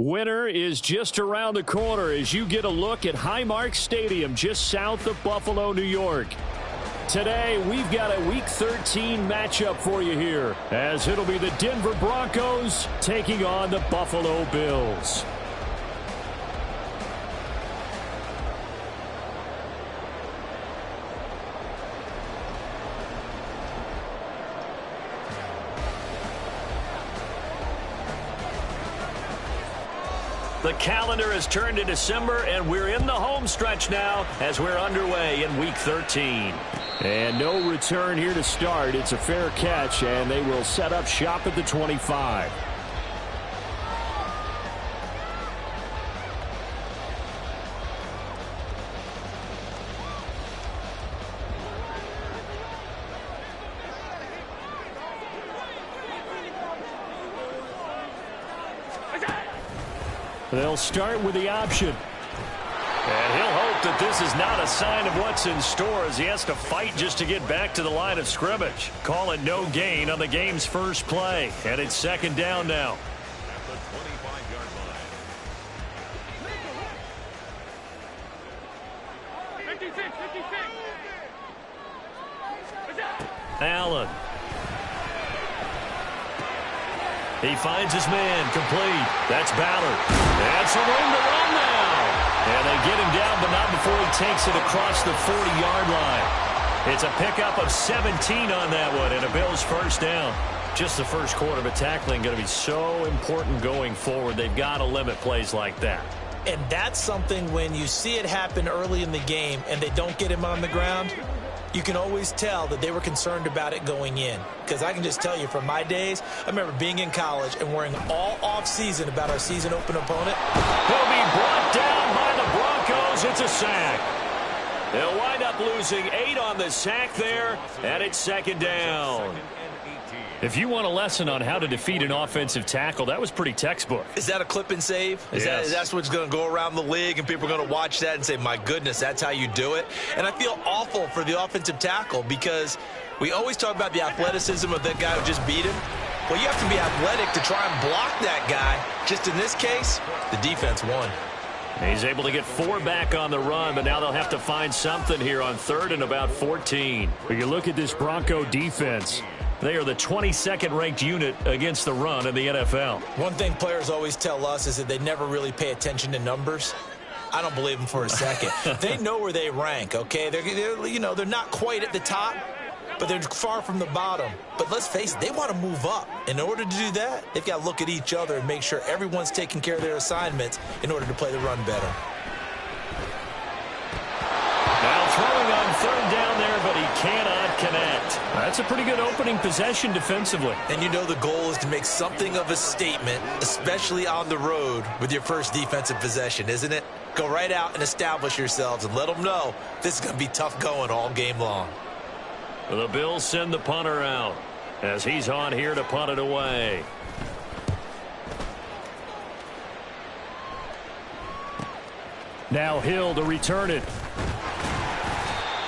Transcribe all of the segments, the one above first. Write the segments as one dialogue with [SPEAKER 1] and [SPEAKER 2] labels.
[SPEAKER 1] Winter is just around the corner as you get a look at Highmark Stadium just south of Buffalo, New York. Today, we've got a Week 13 matchup for you here, as it'll be the Denver Broncos taking on the Buffalo Bills. The calendar has turned to December, and we're in the home stretch now as we're underway in Week 13. And no return here to start. It's a fair catch, and they will set up shop at the 25. They'll start with the option. And he'll hope that this is not a sign of what's in store as he has to fight just to get back to the line of scrimmage. Call it no gain on the game's first play. And it's second down now.
[SPEAKER 2] At the 25-yard line.
[SPEAKER 1] Allen. He finds his man, complete. That's Ballard. And some room to run now. And they get him down, but not before he takes it across the 40-yard line. It's a pickup of 17 on that one, and a Bills first down. Just the first quarter of a tackling going to be so important going forward. They've got to limit plays like that.
[SPEAKER 3] And that's something when you see it happen early in the game and they don't get him on the ground, you can always tell that they were concerned about it going in. Because I can just tell you from my days, I remember being in college and worrying all off-season about our season open opponent.
[SPEAKER 1] He'll be brought down by the Broncos. It's a sack. They'll wind up losing 8 on the sack there, and it's second down. If you want a lesson on how to defeat an offensive tackle, that was pretty textbook.
[SPEAKER 3] Is that a clip and save? That's what's going to go around the league, and people are going to watch that and say, my goodness, that's how you do it? And I feel awful for the offensive tackle because we always talk about the athleticism of that guy who just beat him. Well, you have to be athletic to try and block that guy. Just in this case, the defense won.
[SPEAKER 1] He's able to get 4 back on the run, but now they'll have to find something here on 3rd and about 14. When you look at this Bronco defense, they are the 22nd ranked unit against the run in the NFL.
[SPEAKER 3] One thing players always tell us is that they never really pay attention to numbers. I don't believe them for a second. They know where they rank, okay? They're not quite at the top, but they're far from the bottom. But let's face it, they want to move up. In order to do that, they've got to look at each other and make sure everyone's taking care of their assignments in order to play the run better.
[SPEAKER 1] Now throwing on 3rd down there, but he cannot connect. That's a pretty good opening possession defensively.
[SPEAKER 3] And you know the goal is to make something of a statement, especially on the road with your first defensive possession, isn't it? Go right out and establish yourselves and let them know this is going to be tough going all game long.
[SPEAKER 1] The Bills send the punter out as he's on here to punt it away. Now Hill to return it.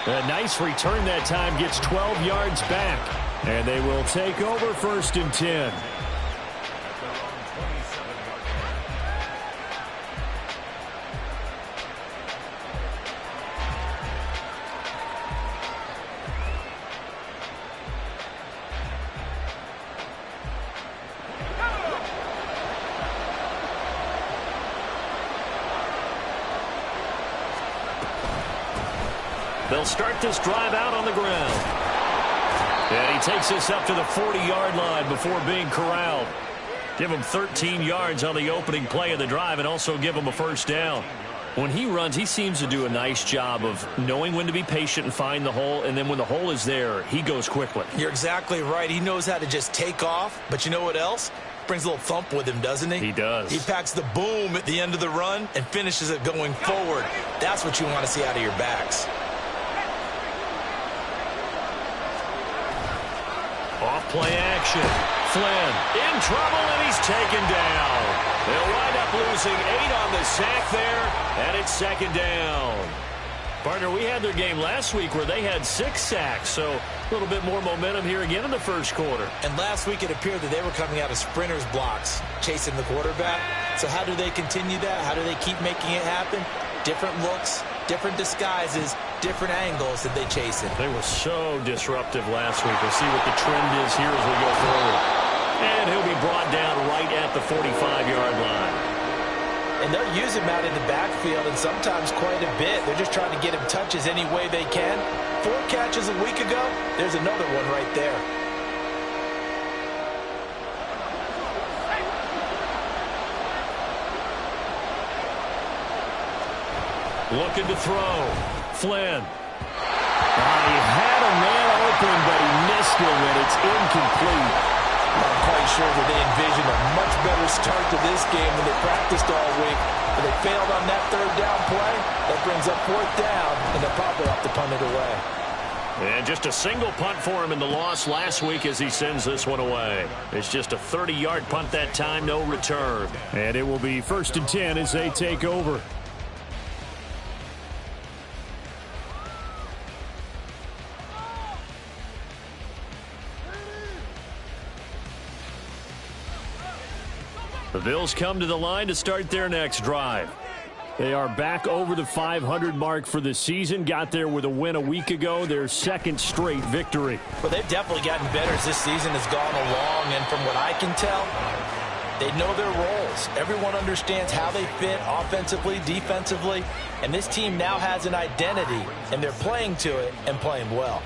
[SPEAKER 1] A nice return that time, gets 12 yards back. And they will take over 1st and 10. They'll start this drive out on the ground. And he takes this up to the 40-yard line before being corralled. Give him 13 yards on the opening play of the drive and also give him a first down. When he runs, he seems to do a nice job of knowing when to be patient and find the hole, and then when the hole is there, he goes quickly.
[SPEAKER 3] You're exactly right. He knows how to just take off, but you know what else? Brings a little thump with him, doesn't he?
[SPEAKER 1] He does.
[SPEAKER 3] He packs the boom at the end of the run and finishes it going forward. That's what you want to see out of your backs.
[SPEAKER 1] Off-play action. Flynn in trouble, and he's taken down. They'll wind up losing 8 on the sack there, and it's second down. Partner, we had their game last week where they had 6 sacks, so a little bit more momentum here again in the first quarter.
[SPEAKER 3] And last week it appeared that they were coming out of sprinters blocks, chasing the quarterback. So how do they continue that? How do they keep making it happen? Different looks, different disguises, different angles that they chase it.
[SPEAKER 1] They were so disruptive last week. We'll see what the trend is here as we go forward. And he'll be brought down right at the 45-yard line.
[SPEAKER 3] And they'll use him out in the backfield, and sometimes quite a bit. They're just trying to get him touches any way they can. 4 catches a week ago, there's another one right there.
[SPEAKER 1] Looking to throw. Flynn. He had a man open, but he missed him, and it's incomplete.
[SPEAKER 3] I'm quite sure that they envisioned a much better start to this game than they practiced all week. But they failed on that 3rd down play. That brings up 4th down, and they'll probably have to punt it away.
[SPEAKER 1] And just a single punt for him in the loss last week as he sends this one away. It's just a 30-yard punt that time, no return. And it will be 1st and 10 as they take over. The Bills come to the line to start their next drive. They are back over the 500 mark for the season. Got there with a win a week ago, their 2nd straight victory.
[SPEAKER 3] Well, they've definitely gotten better as this season has gone along, and from what I can tell, they know their roles. Everyone understands how they fit offensively, defensively, and this team now has an identity, and they're playing to it and playing well.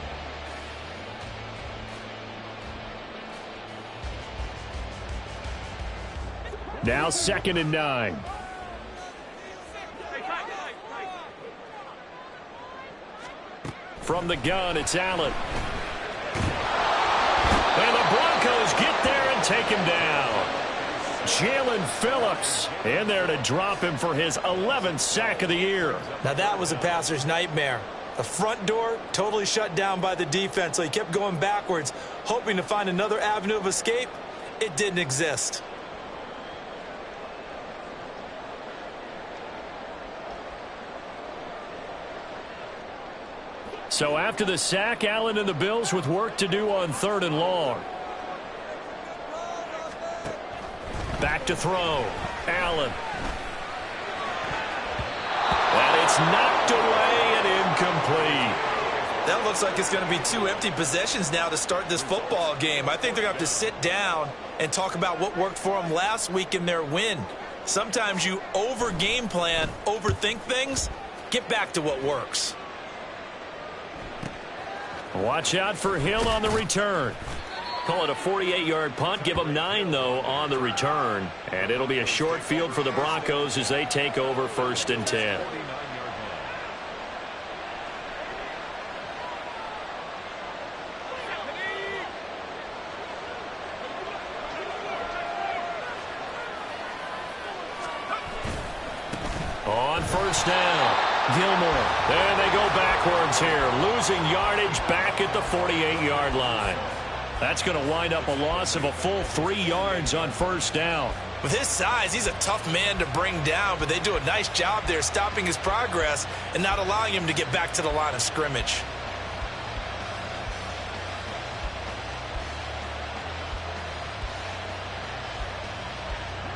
[SPEAKER 1] Now 2nd and 9. From the gun, it's Allen. And the Broncos get there and take him down. Jalen Phillips in there to drop him for his 11th sack of the year.
[SPEAKER 3] Now that was a passer's nightmare. The front door totally shut down by the defense, so he kept going backwards, hoping to find another avenue of escape. It didn't exist.
[SPEAKER 1] So after the sack, Allen and the Bills with work to do on 3rd and long. Back to throw. Allen. And it's knocked away and incomplete.
[SPEAKER 3] That looks like it's going to be 2 empty possessions now to start this football game. I think they're going to have to sit down and talk about what worked for them last week in their win. Sometimes you over-game plan, overthink things. Get back to what works.
[SPEAKER 1] Watch out for Hill on the return. Call it a 48-yard punt. Give them 9, though, on the return. And it'll be a short field for the Broncos as they take over 1st and 10. On 1st down. Gilmore. And they go backwards here. Losing yardage back at the 48-yard line. That's going to wind up a loss of a full 3 yards on 1st down.
[SPEAKER 3] With his size, he's a tough man to bring down, but they do a nice job there stopping his progress and not allowing him to get back to the line of scrimmage.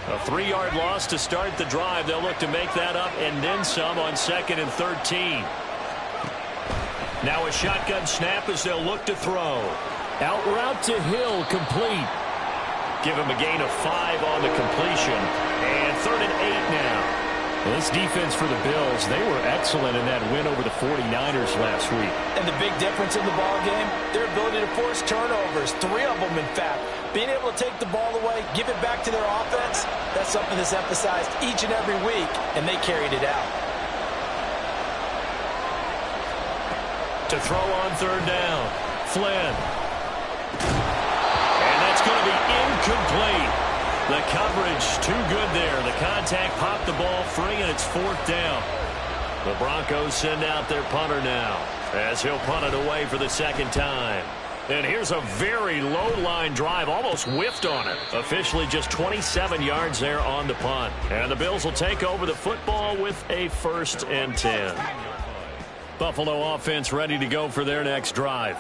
[SPEAKER 1] A 3-yard loss to start the drive. They'll look to make that up and then some on 2nd and 13. Now a shotgun snap as they'll look to throw. Out route to Hill, complete. Give him a gain of 5 on the completion. And 3rd and 8 now. This defense for the Bills, they were excellent in that win over the 49ers last week.
[SPEAKER 3] And the big difference in the ball game, their ability to force turnovers, 3 of them in fact. Being able to take the ball away, give it back to their offense, that's something that's emphasized each and every week, and they carried it out.
[SPEAKER 1] To throw on 3rd down, Flynn. And that's going to be incomplete. The coverage too good there. The contact popped the ball free, and it's 4th down. The Broncos send out their punter now as he'll punt it away for the 2nd time. And here's a very low-line drive, almost whiffed on it. Officially just 27 yards there on the punt. And the Bills will take over the football with a 1st and 10. Buffalo offense ready to go for their next drive.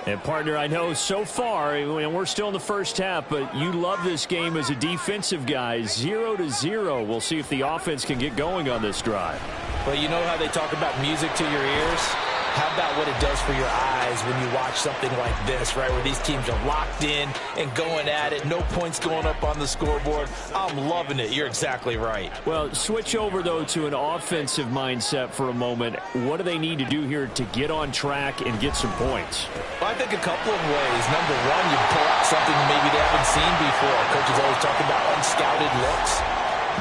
[SPEAKER 1] And, partner, I know so far, and we're still in the first half, but you love this game as a defensive guy. 0-0. We'll see if the offense can get going on this drive.
[SPEAKER 3] Well, you know how they talk about music to your ears? How about what it does for your eyes when you watch something like this, right, where these teams are locked in and going at it, no points going up on the scoreboard? I'm loving it. You're exactly right.
[SPEAKER 1] Well, switch over, though, to an offensive mindset for a moment. What do they need to do here to get on track and get some points?
[SPEAKER 3] Well, I think a couple of ways. Number one, you pull out something maybe they haven't seen before. Coaches always talk about unscouted looks.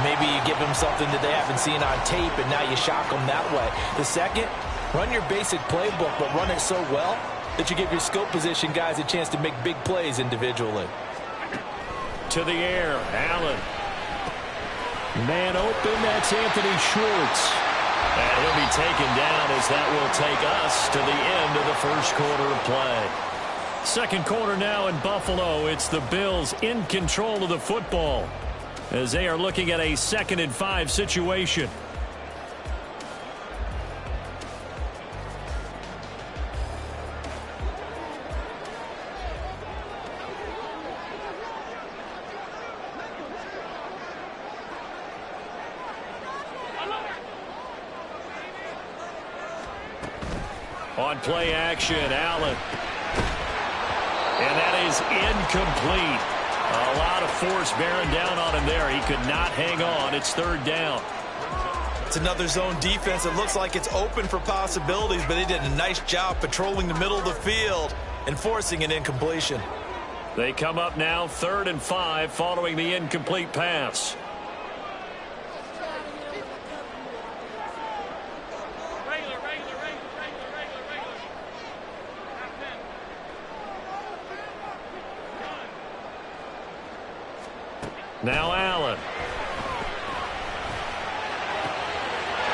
[SPEAKER 3] Maybe you give them something that they haven't seen on tape, and now you shock them that way. The second, run your basic playbook, but run it so well that you give your skill position guys a chance to make big plays individually.
[SPEAKER 1] To the air, Allen. Man open, that's Anthony Schwartz. And he'll be taken down as that will take us to the end of the first quarter of play. Second quarter now in Buffalo. It's the Bills in control of the football as they are looking at a 2nd and 5 situation. On play action, Allen. And that is incomplete. A lot of force bearing down on him there. He could not hang on. It's 3rd down.
[SPEAKER 3] It's another zone defense. It looks like it's open for possibilities, but they did a nice job patrolling the middle of the field and forcing an incompletion.
[SPEAKER 1] They come up now 3rd and 5 following the incomplete pass. Now Allen.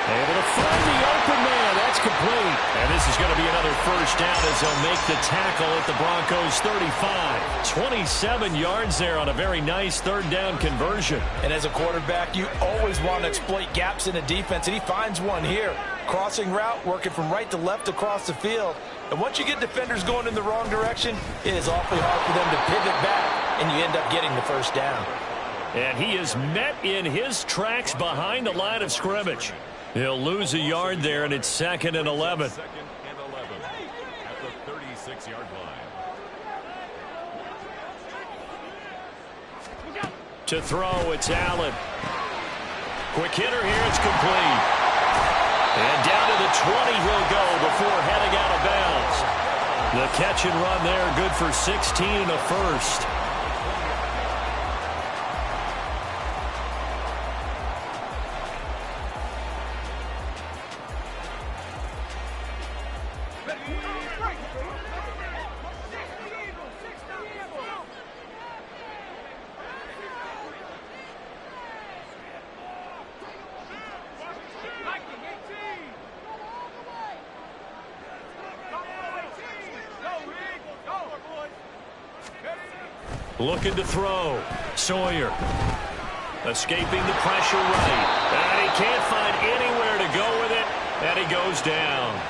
[SPEAKER 1] Able to find the open man. That's complete. And this is going to be another first down as they'll make the tackle at the Broncos 35. 27 yards there on a very nice 3rd down conversion.
[SPEAKER 3] And as a quarterback, you always want to exploit gaps in a defense, and he finds one here. Crossing route, working from right to left across the field. And once you get defenders going in the wrong direction, it is awfully hard for them to pivot back, and you end up getting the first down.
[SPEAKER 1] And he is met in his tracks behind the line of scrimmage. He'll lose a yard there, and it's 2nd and 11.
[SPEAKER 2] 2nd and 11 at the 36-yard line.
[SPEAKER 1] To throw, it's Allen. Quick hitter here, it's complete. And down to the 20 he'll go before heading out of bounds. The catch and run there, good for 16 and a first. Looking to throw. Sawyer. Escaping the pressure right. And he can't find anywhere to go with it. And he goes down.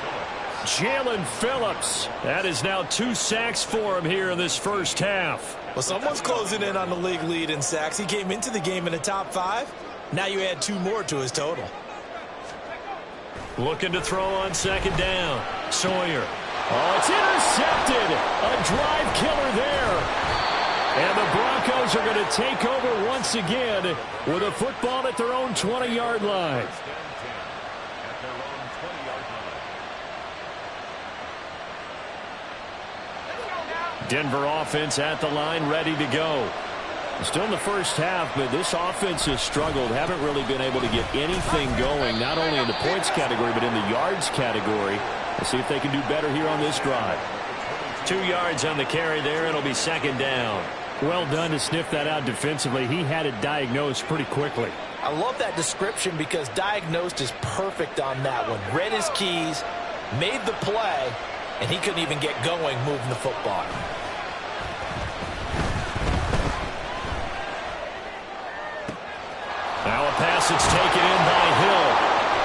[SPEAKER 1] Jalen Phillips. That is now 2 sacks for him here in this first half.
[SPEAKER 3] Well, someone's closing in on the league lead in sacks. He came into the game in the top 5. Now you add 2 more to his total.
[SPEAKER 1] Looking to throw on 2nd down. Sawyer. Oh, it's intercepted. A drive killer there. And the Broncos are going to take over once again with a football at their own 20-yard line. Denver offense at the line, ready to go. Still in the first half, but this offense has struggled. Haven't really been able to get anything going, not only in the points category, but in the yards category. We'll see if they can do better here on this drive. 2 yards on the carry there. It'll be 2nd down. Well done to sniff that out defensively. He had it diagnosed pretty quickly.
[SPEAKER 3] I love that description because diagnosed is perfect on that one. Read his keys, made the play, and he couldn't even get going moving the football.
[SPEAKER 1] Now a pass that's taken in by Hill.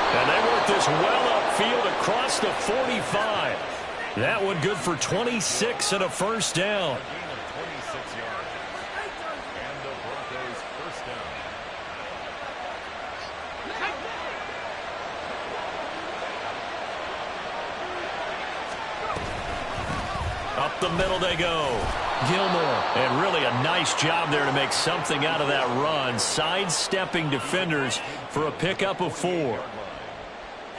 [SPEAKER 1] And they work this well upfield across the 45. That one good for 26 and a first down.
[SPEAKER 2] A gain of 26 yards. And the Broncos first down.
[SPEAKER 1] Up the middle they go. Gilmore. And really a nice job there to make something out of that run. Sidestepping defenders for a pickup of 4.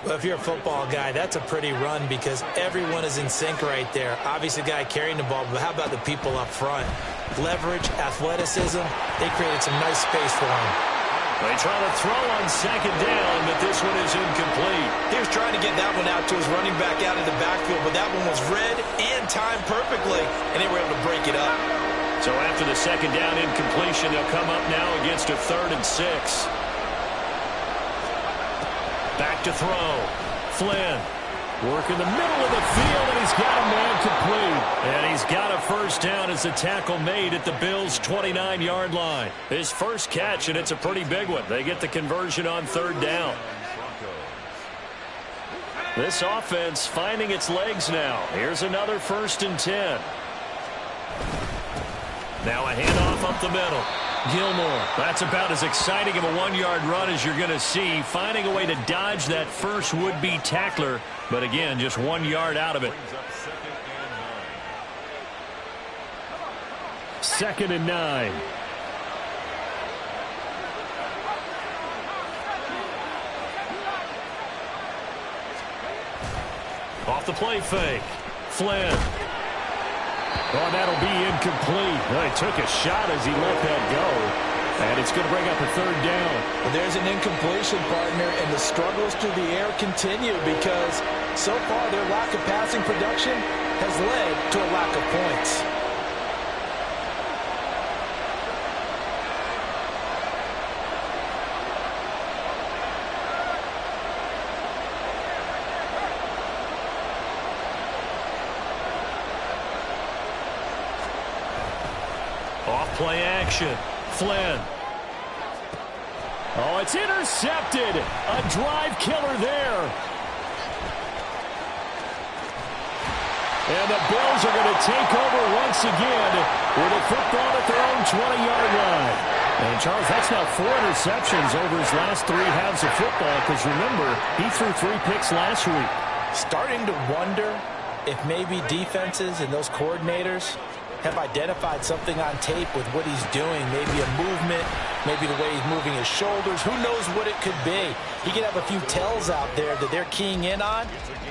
[SPEAKER 3] Well, if you're a football guy, that's a pretty run because everyone is in sync right there. Obviously, the guy carrying the ball, but how about the people up front? Leverage, athleticism, they created some nice space for him.
[SPEAKER 1] They try to throw on second down, but this one is incomplete.
[SPEAKER 3] He was trying to get that one out to his running back out of the backfield, but that one was read and timed perfectly, and they were able to break it up.
[SPEAKER 1] So after the second down incompletion, they'll come up now against a 3rd and 6. Back to throw. Flynn. Work in the middle of the field, and he's got a man complete. And he's got a first down as the tackle made at the Bills' 29-yard line. His first catch, and it's a pretty big one. They get the conversion on 3rd down. This offense finding its legs now. Here's another 1st and 10. Now a handoff up the middle. Gilmore. That's about as exciting of a 1-yard run as you're going to see. Finding a way to dodge that first would-be tackler. But again, just 1 yard out of it. Second and 9. Off the play fake. Flynn. Oh, that'll be incomplete. Well, he took a shot as he let that go. And it's going to bring up a 3rd down.
[SPEAKER 3] Well, there's an incompletion, partner, and the struggles through the air continue because so far their lack of passing production has led to a lack of points.
[SPEAKER 1] Play action. Flynn. Oh, it's intercepted. A drive killer there. And the Bills are going to take over once again with a football at their own 20-yard line. And, Charles, that's now 4 interceptions over his last 3 halves of football because, remember, he threw 3 picks last week.
[SPEAKER 3] Starting to wonder if maybe defenses and those coordinators have identified something on tape with what he's doing. Maybe a movement, maybe the way he's moving his shoulders. Who knows what it could be? He could have a few tells out there that they're keying in on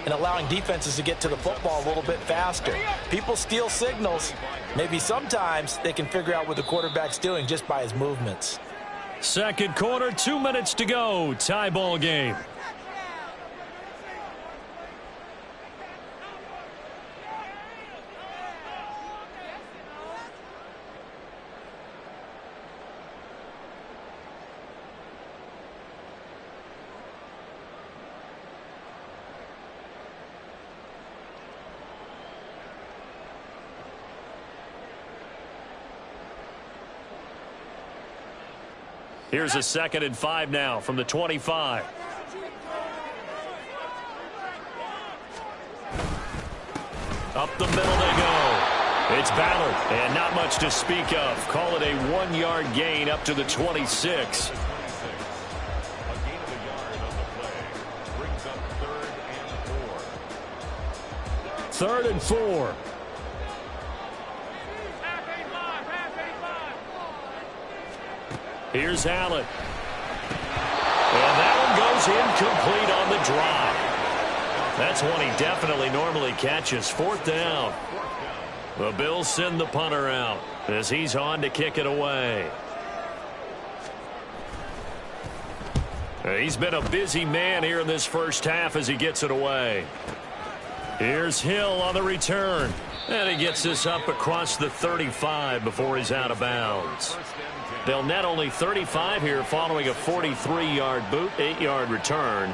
[SPEAKER 3] and allowing defenses to get to the football a little bit faster. People steal signals. Maybe sometimes they can figure out what the quarterback's doing just by his movements.
[SPEAKER 1] Second quarter, 2 minutes to go. Tie ball game. Here's a 2nd and 5 now from the 25. Up the middle they go. It's Ballard, and not much to speak of. Call it a 1-yard gain up to the 26.
[SPEAKER 2] A gain of a yard on the play. Brings up 3rd and 4.
[SPEAKER 1] 3rd and 4. Here's Allen. And that one goes incomplete on the drive. That's one he definitely normally catches. 4th down. The Bills send the punter out as he's on to kick it away. He's been a busy man here in this first half as he gets it away. Here's Hill on the return. And he gets this up across the 35 before he's out of bounds. They'll net only 35 here following a 43-yard boot, 8-yard return.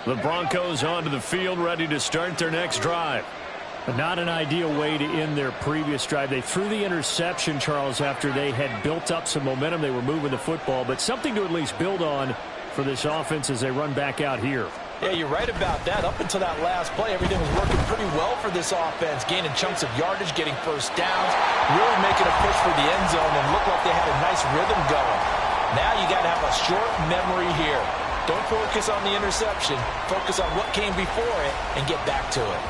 [SPEAKER 1] The Broncos onto the field, ready to start their next drive. But not an ideal way to end their previous drive. They threw the interception, Charles, after they had built up some momentum. They were moving the football, but something to at least build on for this offense as they run back out here.
[SPEAKER 3] Yeah, you're right about that. Up until that last play, everything was working pretty well for this offense, gaining chunks of yardage, getting first downs, really making a push for the end zone, and looked like they had a nice rhythm going. Now you got to have a short memory here. Don't focus on the interception. Focus on what came before it and get back to it.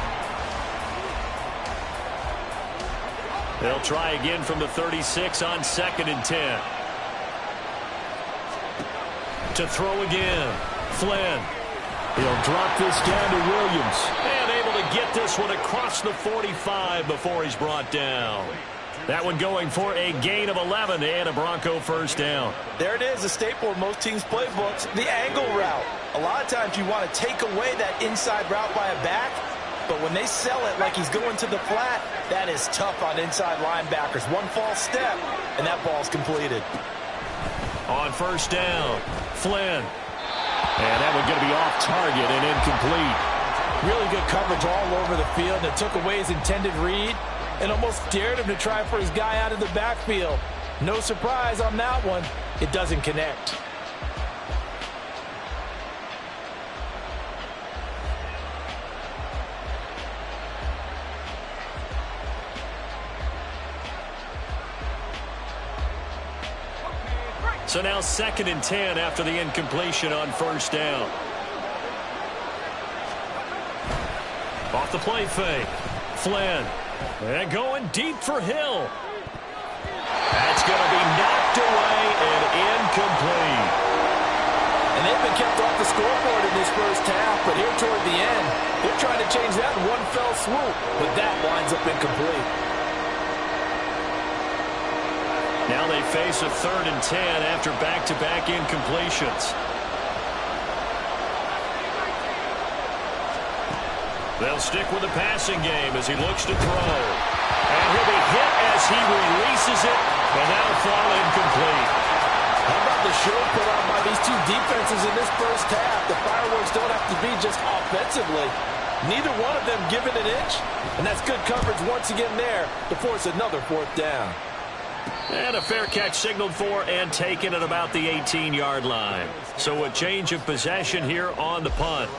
[SPEAKER 1] They'll try again from the 36 on 2nd and 10. To throw again, Flynn. He'll drop this down to Williams. And able to get this one across the 45 before he's brought down. That one going for a gain of 11 and a Bronco first down.
[SPEAKER 3] There it is, a staple of most teams' playbooks, the angle route. A lot of times you want to take away that inside route by a back, but when they sell it like he's going to the flat, that is tough on inside linebackers. One false step, and that ball's completed.
[SPEAKER 1] On first down, Flynn. And that one going to be off target and incomplete.
[SPEAKER 3] Really good coverage all over the field. It took away his intended read and almost dared him to try for his guy out of the backfield. No surprise on that one. It doesn't connect.
[SPEAKER 1] So now 2nd and 10 after the incompletion on first down. Off the play fake. Flynn. And going deep for Hill. That's going to be knocked away and incomplete.
[SPEAKER 3] And they've been kept off the scoreboard in this first half, but here toward the end, they're trying to change that in one fell swoop, but that winds up incomplete.
[SPEAKER 1] Now they face a 3rd and 10 after back-to-back incompletions. They'll stick with the passing game as he looks to throw. And he'll be hit as he releases it, and that'll fall incomplete.
[SPEAKER 3] How about the show put on by these two defenses in this first half? The fireworks don't have to be just offensively. Neither one of them giving an inch, and that's good coverage once again there to force another 4th down.
[SPEAKER 1] And a fair catch signaled for and taken at about the 18-yard line. So a change of possession here on the punt.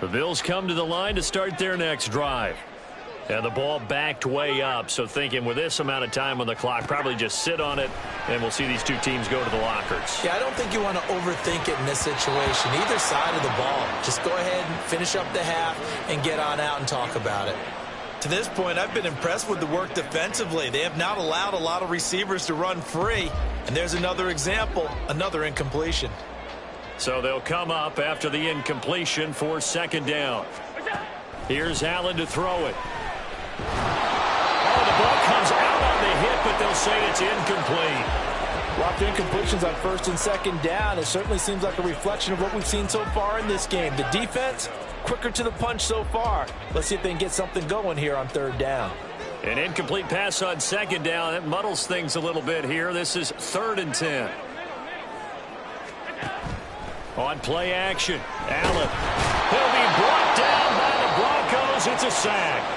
[SPEAKER 1] The Bills come to the line to start their next drive. And the ball backed way up, so thinking with this amount of time on the clock, probably just sit on it, and we'll see these two teams go to the lockers.
[SPEAKER 3] Yeah, I don't think you want to overthink it in this situation. Either side of the ball. Just go ahead and finish up the half and get on out and talk about it. To this point, I've been impressed with the work defensively. They have not allowed a lot of receivers to run free. And there's another example, another incompletion.
[SPEAKER 1] So they'll come up after the incompletion for 2nd down. Here's Allen to throw it. Oh, the ball comes out on the hit, but they'll say it's incomplete.
[SPEAKER 3] Well, after incompletions on 1st and 2nd down, it certainly seems like a reflection of what we've seen so far in this game. The defense, quicker to the punch so far. Let's see if they can get something going here on 3rd down.
[SPEAKER 1] An incomplete pass on 2nd down. That muddles things a little bit here. This is 3rd and 10. On play action, Allen. He'll be brought down by the Broncos. It's a sack.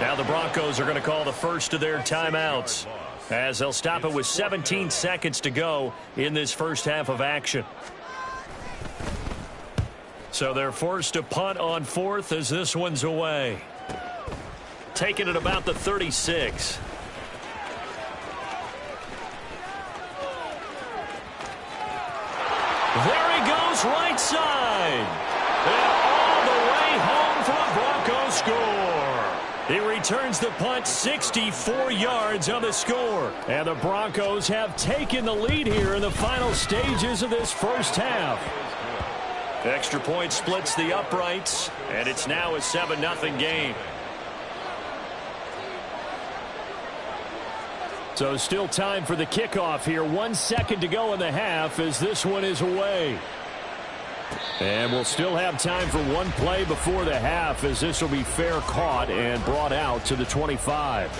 [SPEAKER 1] Now the Broncos are going to call the first of their timeouts as they'll stop it with 17 seconds to go in this first half of action. So they're forced to punt on 4th as this one's away. Taking it about the 36. There he goes right side. And all the way home for a Broncos score. He returns the punt 64 yards on the score. And the Broncos have taken the lead here in the final stages of this first half. Extra point splits the uprights, and it's now a 7-0 game. So still time for the kickoff here. 1 second to go in the half as this one is away. And we'll still have time for one play before the half as this will be fair caught and brought out to the 25.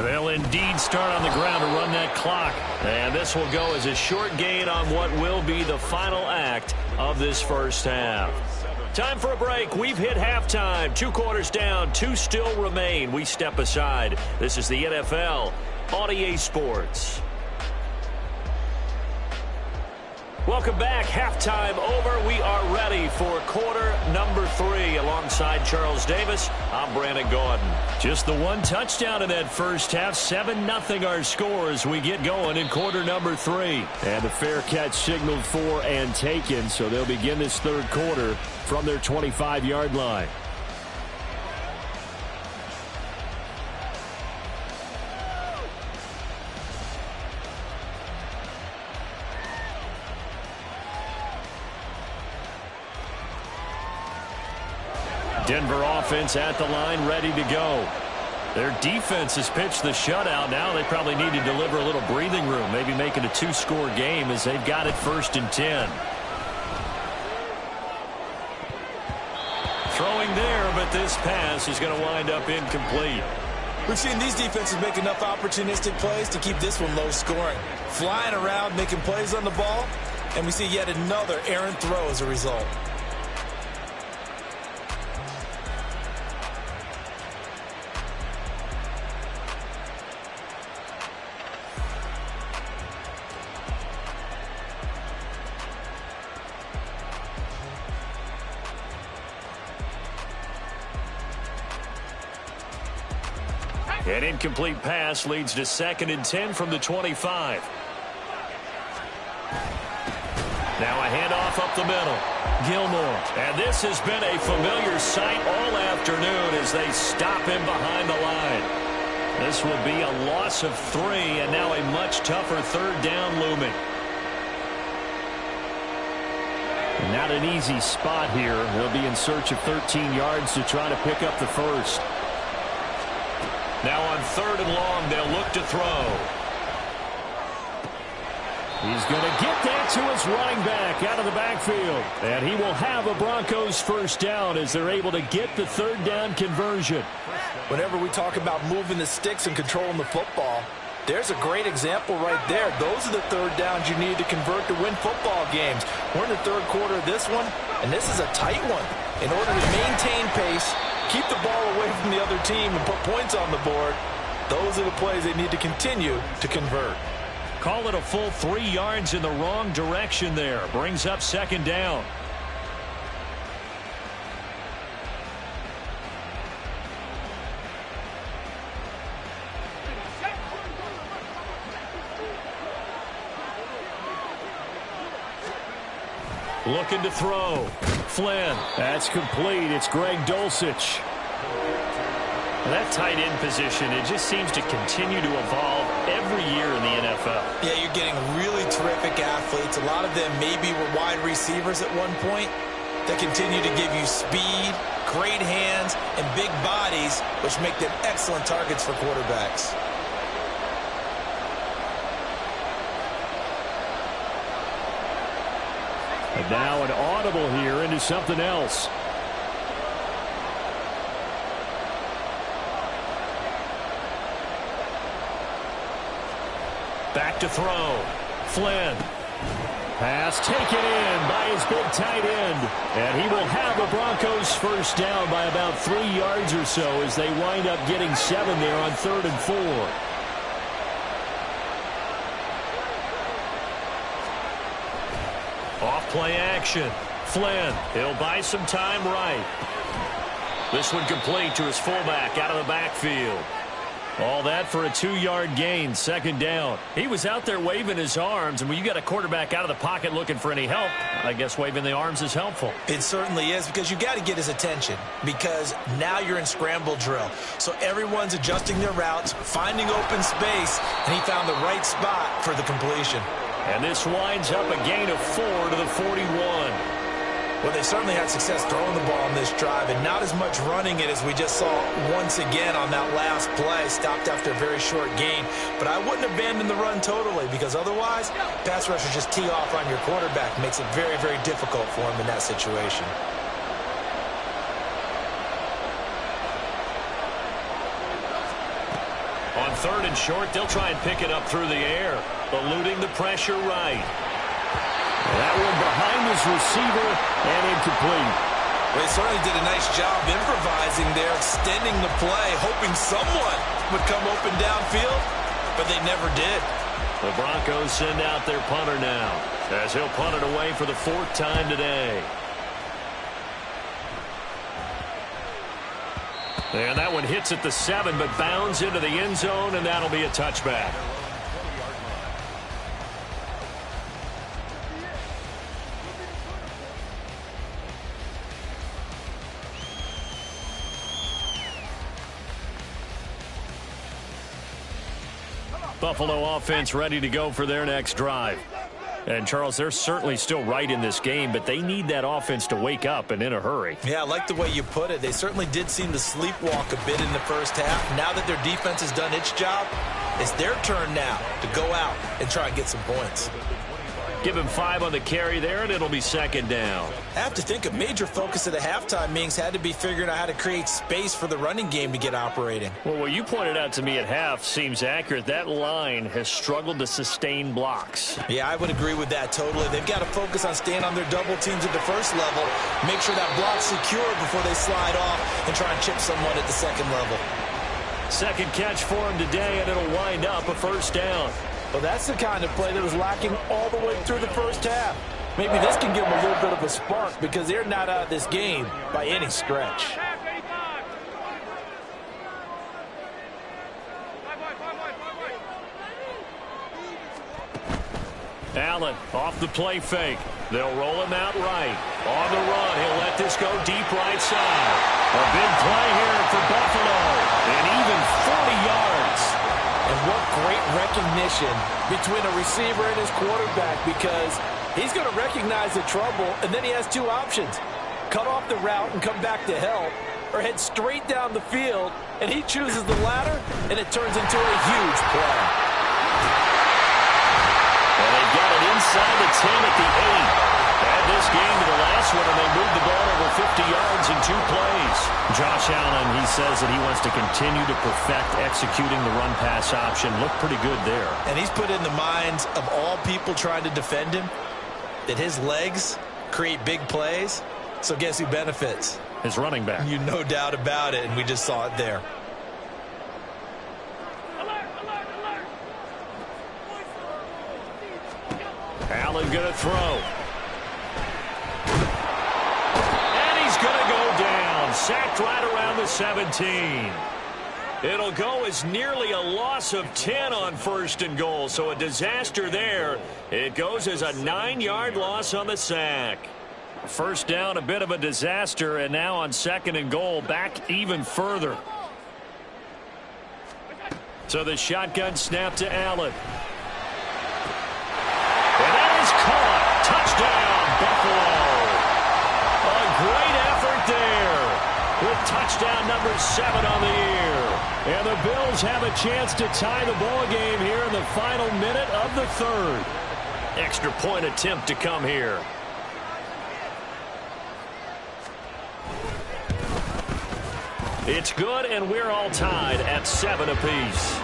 [SPEAKER 1] They'll indeed start on the ground to run that clock. And this will go as a short gain on what will be the final act of this first half. Time for a break. We've hit halftime. 2 quarters down, 2 still remain. We step aside. This is the NFL on EA Sports. Welcome back. Halftime over. We are ready for quarter number 3. Alongside Charles Davis, I'm Brandon Gaudin. Just the 1 touchdown in that first half. 7-0 our score as we get going in quarter number 3. And the fair catch signaled for and taken, so they'll begin this third quarter from their 25-yard line. Denver offense at the line, ready to go. Their defense has pitched the shutout. Now they probably need to deliver a little breathing room, maybe make it a 2-score game as they've got it 1st and 10. Throwing there, but this pass is going to wind up incomplete.
[SPEAKER 3] We've seen these defenses make enough opportunistic plays to keep this one low scoring. Flying around, making plays on the ball, and we see yet another errant throw as a result.
[SPEAKER 1] An incomplete pass leads to 2nd and 10 from the 25. Now a handoff up the middle. Gilmore. And this has been a familiar sight all afternoon as they stop him behind the line. This will be a loss of 3, and now a much tougher 3rd down looming. Not an easy spot here. They'll be in search of 13 yards to try to pick up the first. Now on 3rd and long, they'll look to throw. He's going to get that to his running back out of the backfield. And he will have a Broncos first down as they're able to get the 3rd down conversion.
[SPEAKER 3] Whenever we talk about moving the sticks and controlling the football, there's a great example right there. Those are the 3rd downs you need to convert to win football games. We're in the 3rd quarter of this one, and this is a tight one. In order to maintain pace, keep the ball away from the other team and put points on the board, those are the plays they need to continue to convert.
[SPEAKER 1] Call it a full 3 yards in the wrong direction there. Brings up 2nd down. Looking to throw. Flynn. That's complete. It's Greg Dulcich. That tight end position, it just seems to continue to evolve every year in the NFL.
[SPEAKER 3] Yeah, you're getting really terrific athletes. A lot of them maybe were wide receivers at one point that continue to give you speed, great hands, and big bodies, which make them excellent targets for quarterbacks.
[SPEAKER 1] And now an audible here into something else. Back to throw. Flynn. Pass taken in by his big tight end. And he will have a Broncos first down by about 3 yards or so as they wind up getting 7 there on 3rd and 4. Off-play action. Flynn. He'll buy some time right. This one complete to his fullback out of the backfield. All that for a 2-yard gain, 2nd down. He was out there waving his arms, and when you got a quarterback out of the pocket looking for any help, I guess waving the arms is helpful.
[SPEAKER 3] It certainly is, because you got to get his attention, because now you're in scramble drill. So everyone's adjusting their routes, finding open space, and he found the right spot for the completion.
[SPEAKER 1] And this winds up a gain of 4 to the 41.
[SPEAKER 3] Well, they certainly had success throwing the ball on this drive, and not as much running it as we just saw once again on that last play. Stopped after a very short gain. But I wouldn't abandon the run totally, because otherwise, pass rushers just tee off on your quarterback. Makes it very, very difficult for him in that situation.
[SPEAKER 1] On On 3rd and short, they'll try and pick it up through the air, eluding the pressure right. That one behind his receiver and incomplete.
[SPEAKER 3] Well, he certainly did a nice job improvising there, extending the play, hoping someone would come open downfield, but they never did.
[SPEAKER 1] The Broncos send out their punter now, as he'll punt it away for the 4th time today. And that one hits at the 7, but bounds into the end zone, and that'll be a touchback. Buffalo offense ready to go for their next drive. And, Charles, they're certainly still right in this game, but they need that offense to wake up and in a hurry.
[SPEAKER 3] Yeah, I like the way you put it. They certainly did seem to sleepwalk a bit in the first half. Now that their defense has done its job, it's their turn now to go out and try and get some points.
[SPEAKER 1] Give him 5 on the carry there, and it'll be 2nd down.
[SPEAKER 3] I have to think a major focus of the halftime meetings had to be figuring out how to create space for the running game to get operating.
[SPEAKER 1] Well, what you pointed out to me at half seems accurate. That line has struggled to sustain blocks.
[SPEAKER 3] Yeah, I would agree with that totally. They've got to focus on staying on their double teams at the first level, make sure that block's secure before they slide off and try and chip someone at the second level.
[SPEAKER 1] 2nd catch for him today, and it'll wind up a 1st down.
[SPEAKER 4] Well, that's the kind of play that was lacking all the way through the first half. Maybe this can give them a little bit of a spark because they're not out of this game by any stretch.
[SPEAKER 1] Allen off the play fake. They'll roll him out right. On the run, he'll let this go deep right side. A big play here for Buffalo. And even 40 yards.
[SPEAKER 4] And what great recognition between a receiver and his quarterback, because he's going to recognize the trouble, and then he has 2 options. Cut off the route and come back to help, or head straight down the field, and he chooses the latter, and it turns into a huge play.
[SPEAKER 1] And they got it inside the 10 at the 8. Add this game to the last one, and they moved the ball over 50 yards in 2 plays. Josh Allen, he says that he wants to continue to perfect executing the run-pass option. Looked pretty good there.
[SPEAKER 3] And he's put in the minds of all people trying to defend him that his legs create big plays. So guess who benefits?
[SPEAKER 1] His running back.
[SPEAKER 3] You no doubt about it, and we just saw it there.
[SPEAKER 1] Allen going to throw. And he's going to go down. Sacked right around the 17. It'll go as nearly a loss of 10 on 1st and goal. So a disaster there. It goes as a 9-yard loss on the sack. 1st down, a bit of a disaster. And now on 2nd and goal, back even further. So the shotgun snap to Allen. And that is caught. Touchdown, Buffalo. A great effort there with touchdown number 7 on the year. And the Bills have a chance to tie the ball game here in the final minute of the 3rd. Extra point attempt to come here. It's good, and we're all tied at 7 apiece.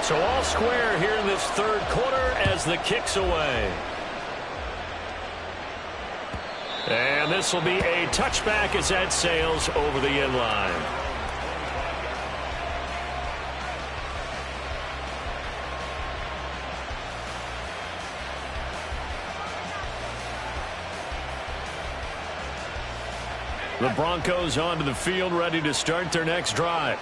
[SPEAKER 1] So all square here in this 3rd quarter as the kick's away. And this will be a touchback as that sails over the end line. The Broncos onto the field ready to start their next drive.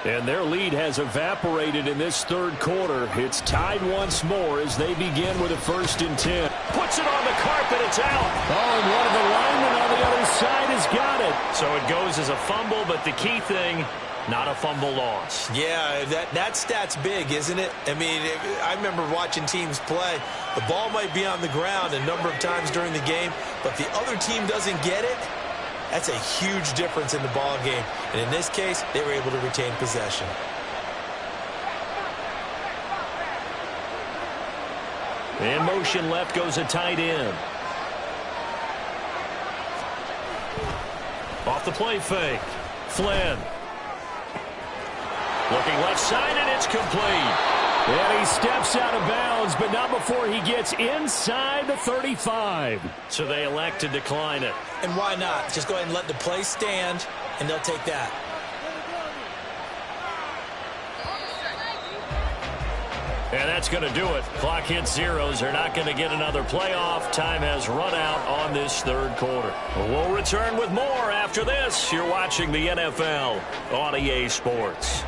[SPEAKER 1] And their lead has evaporated in this 3rd quarter. It's tied once more as they begin with a 1st and 10. Puts it on the carpet. It's out. Oh, and one of the linemen on the other side has got it. So it goes as a fumble, but the key thing, not a fumble loss.
[SPEAKER 3] Yeah, that stat's big, isn't it? I mean, I remember watching teams play. The ball might be on the ground a number of times during the game, but if the other team doesn't get it, That's a huge difference in the ball game. And in this case, they were able to retain possession.
[SPEAKER 1] In motion left goes a tight end. Off the play fake. Flynn. Looking left side, and it's complete. And he steps out of bounds, but not before he gets inside the 35. So they elect to decline it.
[SPEAKER 3] And why not? Just go ahead and let the play stand, and they'll take that.
[SPEAKER 1] And that's going to do it. Clock hits zeros. They're not going to get another playoff. Time has run out on this third quarter. We'll return with more after this. You're watching the NFL on EA Sports.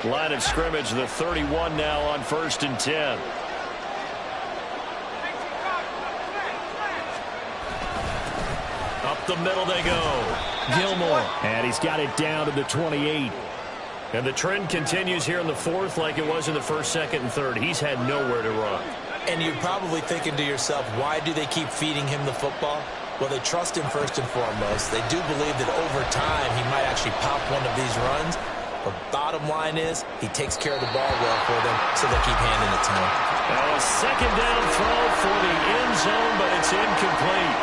[SPEAKER 1] Line of scrimmage, the 31 now on 1st and 10. Up the middle they go. Gilmore. And he's got it down to the 28. And the trend continues here in the fourth like it was in the first, second, and third. He's had nowhere to run.
[SPEAKER 3] And you're probably thinking to yourself, why do they keep feeding him the football? Well, they trust him first and foremost. They do believe that over time he might actually pop one of these runs. But bottom line is, he takes care of the ball well for them, so they'll keep handing it to him.
[SPEAKER 1] A second down throw for the end zone, but it's incomplete.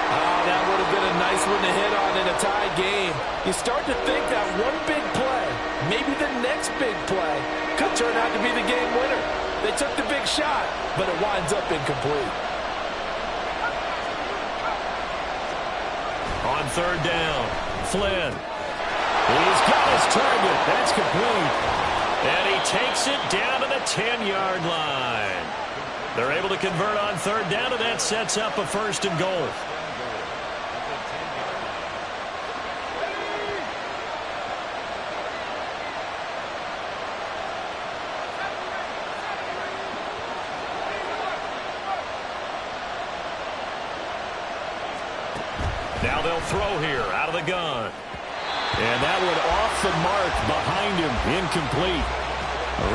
[SPEAKER 4] That would have been a nice one to hit on in a tie game. You start to think that one big play, maybe the next big play, could turn out to be the game winner. They took the big shot, but it winds up incomplete.
[SPEAKER 1] On third down, Flynn. He's got his target. That's complete. And he takes it down to the 10-yard line. They're able to convert on third down, and that sets up a 1st and goal. Now they'll throw here out of the gun. And that one off the mark behind him, incomplete.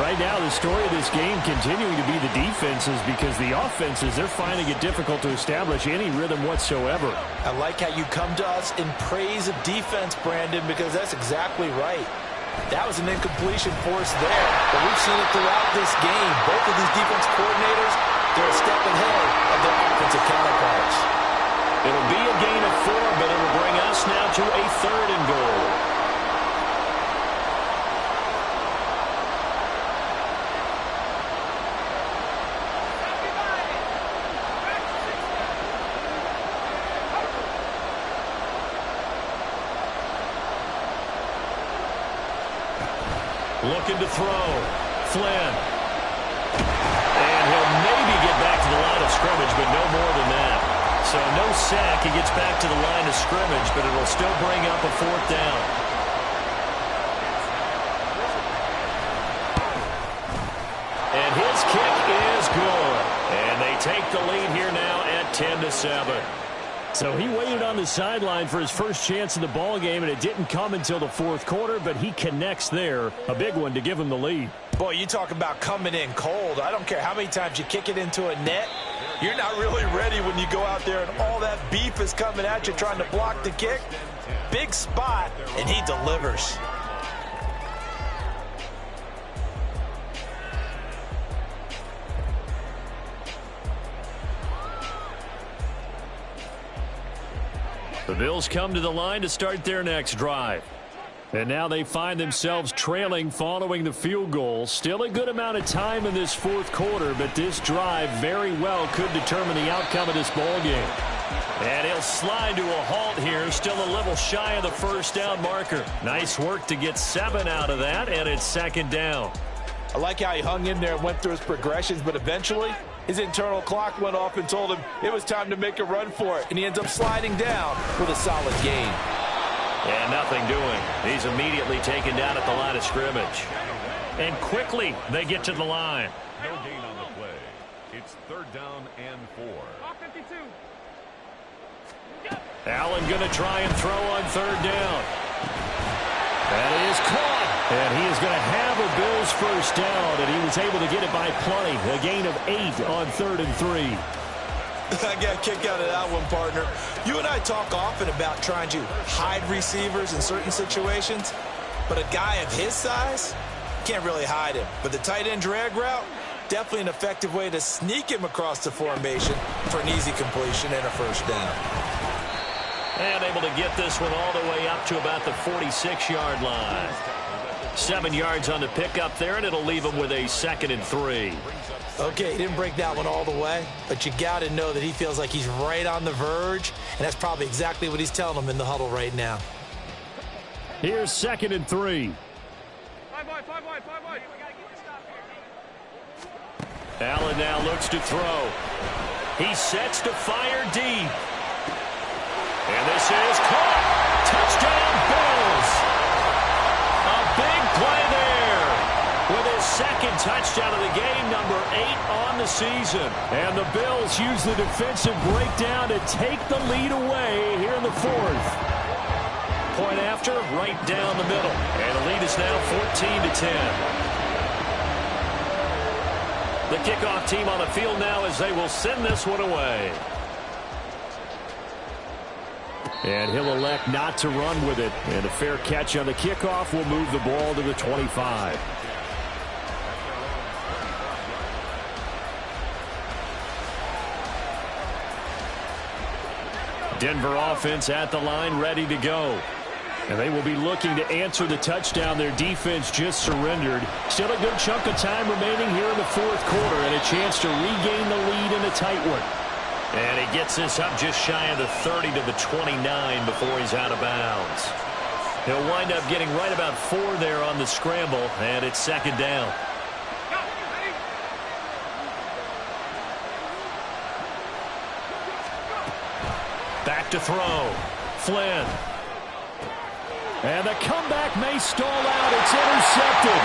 [SPEAKER 1] Right now, the story of this game continuing to be the defenses, because the offenses, they're finding it difficult to establish any rhythm whatsoever.
[SPEAKER 4] I like how you come to us in praise of defense, Brandon, because that's exactly right. That was an incompletion force there, but we've seen it throughout this game. Both of these defense coordinators, they're a step ahead of their offensive counterparts.
[SPEAKER 1] It'll be a gain of 4, but it'll bring us now to a 3rd and goal. Looking to throw. Flynn. And he'll maybe get back to the line of scrimmage, but no more than that. So no sack. He gets back to the line of scrimmage, but it'll still bring up a 4th down. And his kick is good. And they take the lead here now at 10-7. So he waited on the sideline for his first chance in the ball game, and it didn't come until the 4th quarter, but he connects there. A big one to give him the lead.
[SPEAKER 4] Boy, you talk about coming in cold. I don't care how many times you kick it into a net. You're not really ready when you go out there and all that beef is coming at you trying to block the kick. Big spot, and he delivers.
[SPEAKER 1] The Bills come to the line to start their next drive. And now they find themselves trailing following the field goal. Still a good amount of time in this 4th quarter, but this drive very well could determine the outcome of this ball game. And he'll slide to a halt here, still a little shy of the 1st down marker. Nice work to get 7 out of that, and it's 2nd down.
[SPEAKER 4] I like how he hung in there and went through his progressions, but eventually his internal clock went off and told him it was time to make a run for it, and he ends up sliding down with a solid gain.
[SPEAKER 1] And nothing doing. He's immediately taken down at the line of scrimmage. And quickly they get to the line.
[SPEAKER 2] No gain on the play. It's 3rd down and 4.
[SPEAKER 1] Allen going to try and throw on 3rd down. And it is caught. And he is going to have a Bills first down, and he was able to get it by plenty. A gain of 8 on 3rd and 3.
[SPEAKER 3] I got a kick out of that one, partner. You and I talk often about trying to hide receivers in certain situations, but a guy of his size can't really hide him. But the tight end drag route, definitely an effective way to sneak him across the formation for an easy completion and a first down.
[SPEAKER 1] And able to get this one all the way up to about the 46-yard line. 7 yards on the pickup there, and it'll leave him with a 2nd and 3.
[SPEAKER 3] Okay, he didn't break that one all the way, but you got to know that he feels like he's right on the verge, and that's probably exactly what he's telling them in the huddle right now.
[SPEAKER 1] Here's 2nd and 3. Allen now looks to throw. He sets to fire deep. And this is caught. Touchdown, Bills. A big play there with his 2nd touchdown of the game, number 8 on the season. And the Bills use the defensive breakdown to take the lead away here in the 4th. Point after, right down the middle. And the lead is now 14-10. The kickoff team on the field now as they will send this one away. And he'll elect not to run with it. And a fair catch on the kickoff will move the ball to the 25. Denver offense at the line, ready to go. And they will be looking to answer the touchdown their defense just surrendered. Still a good chunk of time remaining here in the 4th quarter and a chance to regain the lead in a tight one. And he gets this up just shy of the 30 to the 29 before he's out of bounds. He'll wind up getting right about 4 there on the scramble, and it's 2nd down. Back to throw. Flynn. And the comeback may stall out. It's intercepted.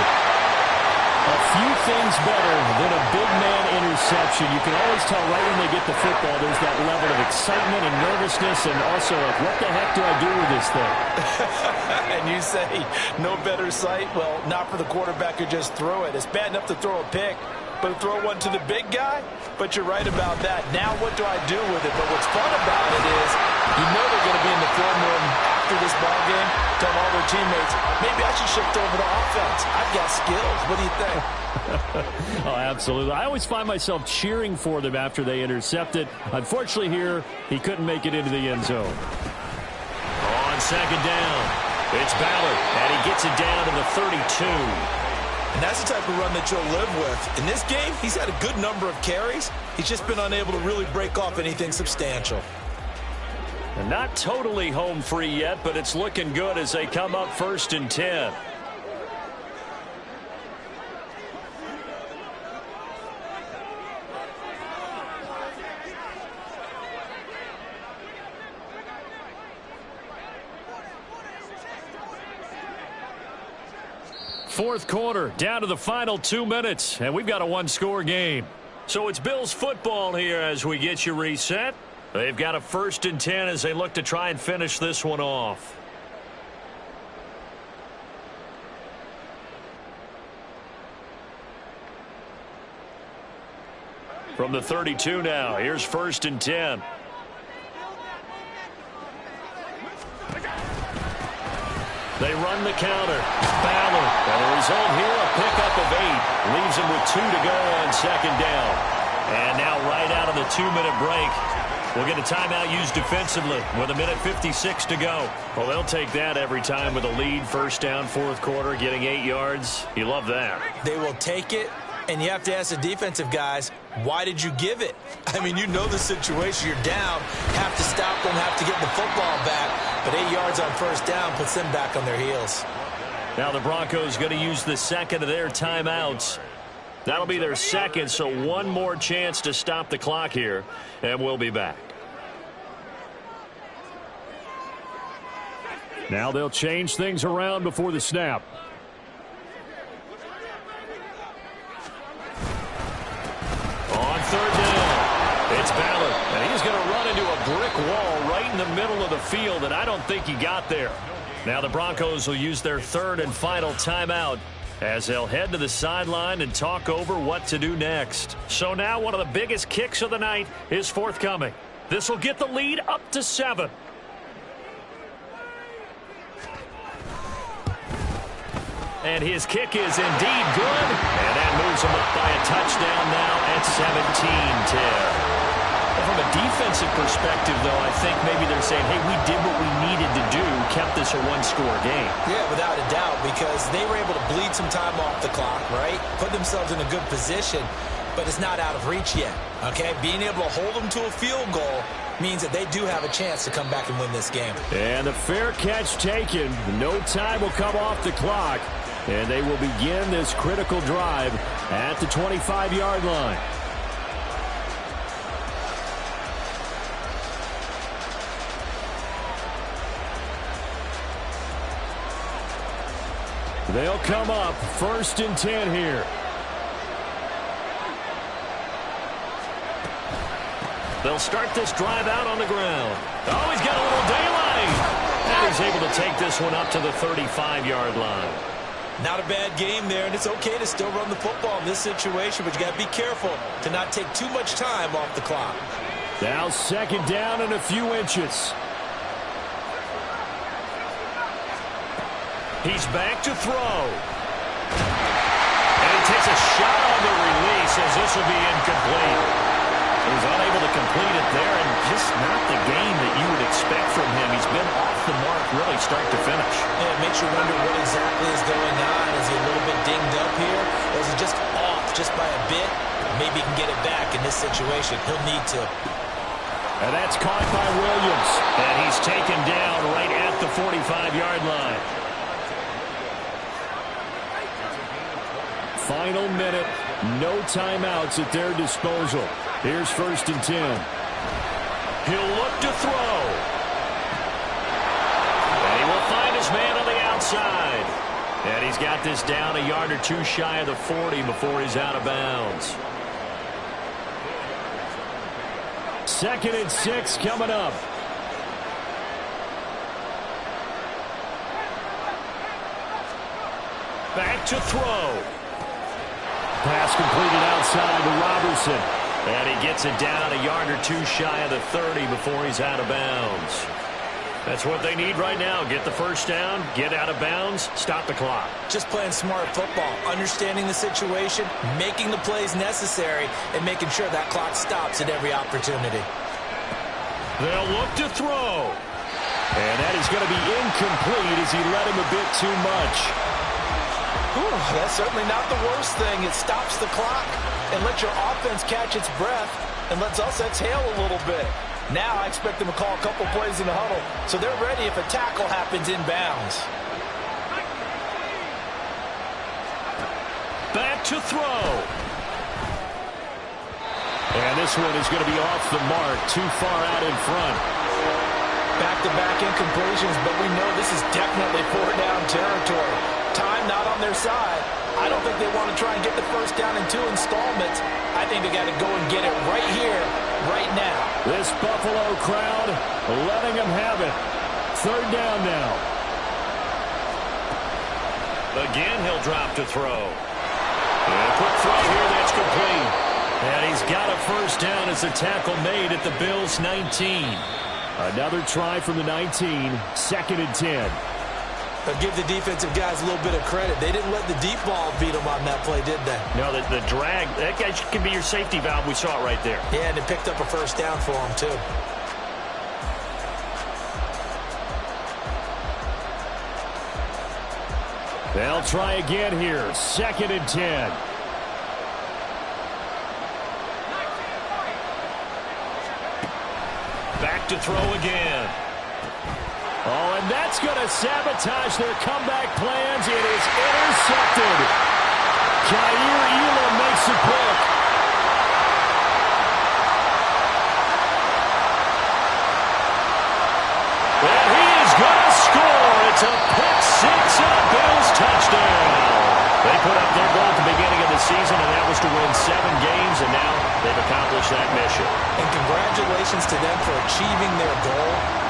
[SPEAKER 1] A few things better than a big man interception. You can always tell right when they get the football, there's that level of excitement and nervousness and also like, what the heck do I do with this thing?
[SPEAKER 3] And you say, no better sight? Well, not for the quarterback who just threw it. It's bad enough to throw a pick, but to throw one to the big guy? But you're right about that. Now what do I do with it? But what's fun about it is you know they're going to be in the film room after this ball game, telling all their teammates, maybe I should shift over to offense. I've got skills. What do you think?
[SPEAKER 1] Oh, absolutely. I always find myself cheering for them after they intercept it. Unfortunately here, he couldn't make it into the end zone. On 2nd down, it's Ballard, and he gets it down to the 32.
[SPEAKER 3] And that's the type of run that you'll live with. In this game, he's had a good number of carries. He's just been unable to really break off anything substantial.
[SPEAKER 1] And not totally home free yet, but it's looking good as they come up 1st and 10. Fourth quarter, down to the final 2 minutes, and we've got a one-score game. So it's Bills football here as we get you reset. They've got a 1st and 10 as they look to try and finish this one off. From the 32 now, here's 1st and 10. They run the counter. Ballard. And the result here, a pickup of 8. Leaves him with 2 to go on 2nd down. And now right out of the 2-minute break, we'll get a timeout used defensively with 1:56 to go. Well, they'll take that every time with a lead. 1st down, 4th quarter, getting 8 yards. You love that.
[SPEAKER 3] They will take it, and you have to ask the defensive guys, why did you give it? I mean, you know the situation. You're down, have to stop them, have to get the football back. But 8 yards on 1st down puts them back on their heels.
[SPEAKER 1] Now the Broncos going to use the 2nd of their timeouts. That'll be their 2nd, so one more chance to stop the clock here, and we'll be back. Now they'll change things around before the snap. On 3rd down, it's Ballard, and he's going to run into a brick wall right in the middle of the field, and I don't think he got there. Now the Broncos will use their third and final timeout as they'll head to the sideline and talk over what to do next. So now one of the biggest kicks of the night is forthcoming. This will get the lead up to 7. And his kick is indeed good. And that moves him up by a touchdown now at 17-10. From a defensive perspective, though, I think maybe they're saying, hey, we did what we needed to do, kept this a one-score game.
[SPEAKER 3] Yeah, without a doubt, because they were able to bleed some time off the clock, right? Put themselves in a good position, but it's not out of reach yet, okay? Being able to hold them to a field goal means that they do have a chance to come back and win this game.
[SPEAKER 5] And the fair catch taken. No time will come off the clock, and they will begin this critical drive at the 25-yard line. They'll come up 1st and 10 here.
[SPEAKER 1] They'll start this drive out on the ground. Oh, he's got a little daylight. And he's able to take this one up to the 35-yard line.
[SPEAKER 3] Not a bad game there, and it's okay to still run the football in this situation, but you got to be careful to not take too much time off the clock.
[SPEAKER 5] Now 2nd down and a few inches.
[SPEAKER 1] He's back to throw. And he takes a shot on the release as this will be incomplete. He's unable to complete it there, and just not the game that you would expect from him. He's been off the mark really start to finish.
[SPEAKER 3] Yeah, it makes you wonder what exactly is going on. Is he a little bit dinged up here? Or is he just off just by a bit? Maybe he can get it back in this situation. He'll need to.
[SPEAKER 5] And that's caught by Williams.
[SPEAKER 1] And he's taken down right at the 45-yard line.
[SPEAKER 5] Final minute, no timeouts at their disposal. Here's 1st and 10.
[SPEAKER 1] He'll look to throw. And he will find his man on the outside. And he's got this down a yard or two shy of the 40 before he's out of bounds.
[SPEAKER 5] 2nd and 6 coming up.
[SPEAKER 1] Back to throw.
[SPEAKER 5] Pass completed outside to Robertson.
[SPEAKER 1] And he gets it down a yard or two shy of the 30 before he's out of bounds. That's what they need right now. Get the first down, get out of bounds, stop the clock.
[SPEAKER 3] Just playing smart football, understanding the situation, making the plays necessary, and making sure that clock stops at every opportunity.
[SPEAKER 1] They'll look to throw.
[SPEAKER 5] And that is going to be incomplete as he let him a bit too much.
[SPEAKER 4] Whew, that's certainly not the worst thing. It stops the clock and lets your offense catch its breath and lets us exhale a little bit. Now I expect them to call a couple plays in the huddle so they're ready if a tackle happens inbounds.
[SPEAKER 1] Back to throw.
[SPEAKER 5] And this one is going to be off the mark, too far out in front.
[SPEAKER 4] Back-to-back incompletions, but we know this is definitely four-down territory. Time not on their side. I don't think they want to try and get the first down in 2 installments. I think they got to go and get it right here, right now.
[SPEAKER 5] This Buffalo crowd letting them have it. 3rd down now.
[SPEAKER 1] Again, he'll drop to throw. And a quick throw here, that's complete. And he's got a first down as the tackle made at the Bills' 19.
[SPEAKER 5] Another try from the 19, 2nd and 10.
[SPEAKER 3] But give the defensive guys a little bit of credit. They didn't let the deep ball beat them on that play, did they?
[SPEAKER 1] No, the drag, that guy can be your safety valve. We saw it right there.
[SPEAKER 3] Yeah, and they picked up a first down for him, too.
[SPEAKER 5] They'll try again here, 2nd and 10.
[SPEAKER 1] Back to throw again.
[SPEAKER 5] Oh, and that's going to sabotage their comeback plans. It is intercepted. Jair Elam makes the pick.
[SPEAKER 1] And he is going to score. It's a pick six and a Bills touchdown. They put up their goal at the beginning of the season, and that was to win 7 games, and now they've accomplished that mission.
[SPEAKER 3] And congratulations to them for achieving their goal.